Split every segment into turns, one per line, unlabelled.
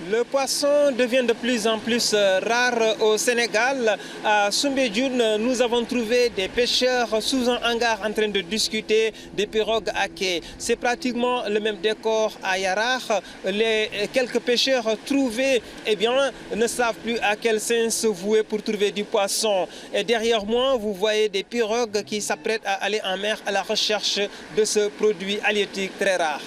Le poisson devient de plus en plus rare au Sénégal. À Soumbédioune, nous avons trouvé des pêcheurs sous un hangar en train de discuter des pirogues à quai. C'est pratiquement le même décor à Yarar. Les quelques pêcheurs trouvés ne savent plus à quel sens se vouer pour trouver du poisson. Et derrière moi, vous voyez des pirogues qui s'apprêtent à aller en mer à la recherche de ce produit halieutique très rare.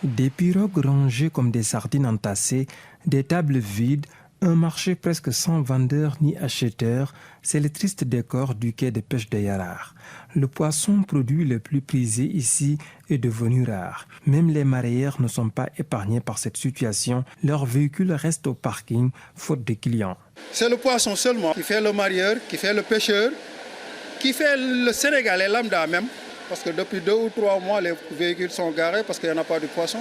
Des pirogues rangées comme des sardines entassées, des tables vides, un marché presque sans vendeurs ni acheteurs, c'est le triste décor du quai de pêche de Yarar. Le poisson produit le plus prisé ici est devenu rare. Même les mareyeurs ne sont pas épargnés par cette situation. Leurs véhicules restent au parking, faute de clients.
C'est le poisson seulement qui fait le mareyeur, qui fait le pêcheur, qui fait le Sénégalais lambda même. Parce que depuis 2 ou 3 mois, les véhicules sont garés parce qu'il n'y en a pas de poisson.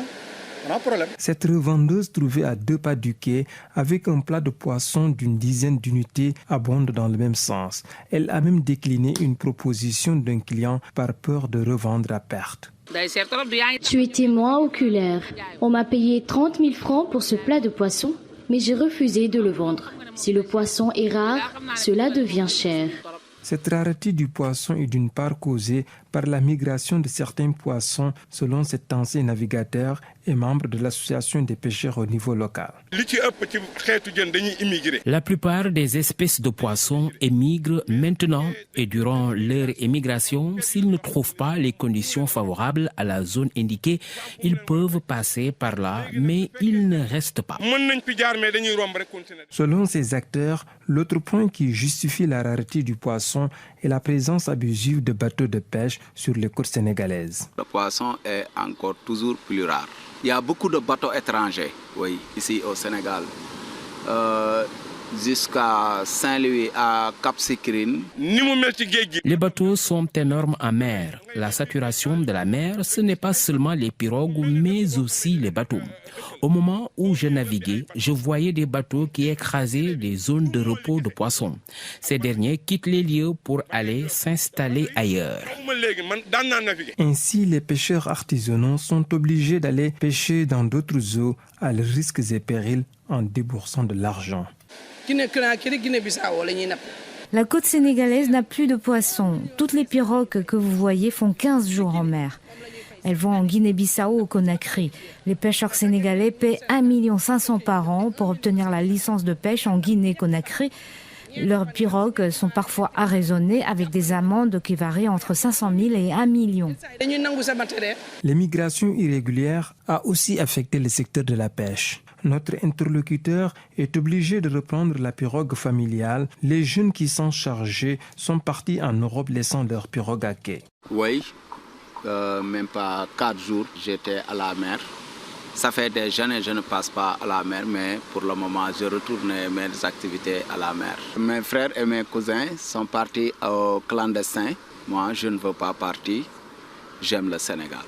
On a un problème.
Cette revendeuse trouvée à 2 pas du quai, avec un plat de poisson d'une dizaine d'unités, abonde dans le même sens. Elle a même décliné une proposition d'un client par peur de revendre à perte.
Tu es témoin oculaire. On m'a payé 30 000 francs pour ce plat de poisson, mais j'ai refusé de le vendre. Si le poisson est rare, cela devient cher.
Cette rareté du poisson est d'une part causée par la migration de certains poissons, selon cet ancien navigateur et membre de l'association des pêcheurs au niveau local.
La plupart des espèces de poissons émigrent maintenant et durant leur émigration, s'ils ne trouvent pas les conditions favorables à la zone indiquée, ils peuvent passer par là, mais ils ne restent pas.
Selon ces acteurs, l'autre point qui justifie la rareté du poisson est la présence abusive de bateaux de pêche sur les côtes sénégalaises.
Le poisson est encore toujours plus rare. Il y a beaucoup de bateaux étrangers, oui, ici au Sénégal. Jusqu'à Saint-Louis, à Cap-Skirring.
Les bateaux sont énormes en mer. La saturation de la mer, ce n'est pas seulement les pirogues, mais aussi les bateaux. Au moment où je naviguais, je voyais des bateaux qui écrasaient des zones de repos de poissons. Ces derniers quittent les lieux pour aller s'installer ailleurs.
Ainsi, les pêcheurs artisanaux sont obligés d'aller pêcher dans d'autres eaux à leurs risques et périls en déboursant de l'argent.
La côte sénégalaise n'a plus de poissons. Toutes les pirogues que vous voyez font 15 jours en mer. Elles vont en Guinée-Bissau au Conakry. Les pêcheurs sénégalais paient 1 500 000 par an pour obtenir la licence de pêche en Guinée-Conakry. Leurs pirogues sont parfois arraisonnées avec des amendes qui varient entre 500 000 et 1 million.
L'immigration irrégulière a aussi affecté le secteur de la pêche. Notre interlocuteur est obligé de reprendre la pirogue familiale. Les jeunes qui sont chargés sont partis en Europe laissant leur pirogue à quai.
Oui, même pas 4 jours, j'étais à la mer. Ça fait des années que je ne passe pas à la mer, mais pour le moment, je retourne mes activités à la mer. Mes frères et mes cousins sont partis au clandestin. Moi, je ne veux pas partir. J'aime le Sénégal.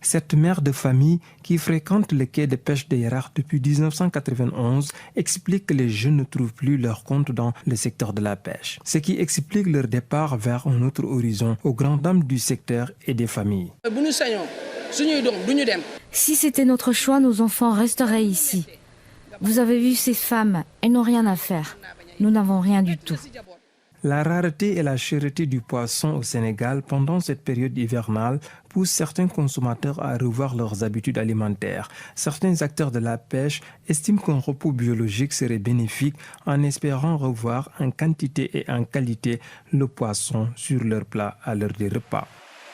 Cette mère de famille qui fréquente le quai de pêche de Yarar depuis 1991 explique que les jeunes ne trouvent plus leur compte dans le secteur de la pêche. Ce qui explique leur départ vers un autre horizon, aux grandes dames du secteur et des familles.
Si c'était notre choix, nos enfants resteraient ici. Vous avez vu ces femmes, elles n'ont rien à faire. Nous n'avons rien du tout.
La rareté et la cherté du poisson au Sénégal pendant cette période hivernale poussent certains consommateurs à revoir leurs habitudes alimentaires. Certains acteurs de la pêche estiment qu'un repos biologique serait bénéfique en espérant revoir en quantité et en qualité le poisson sur leur plat à l'heure des repas.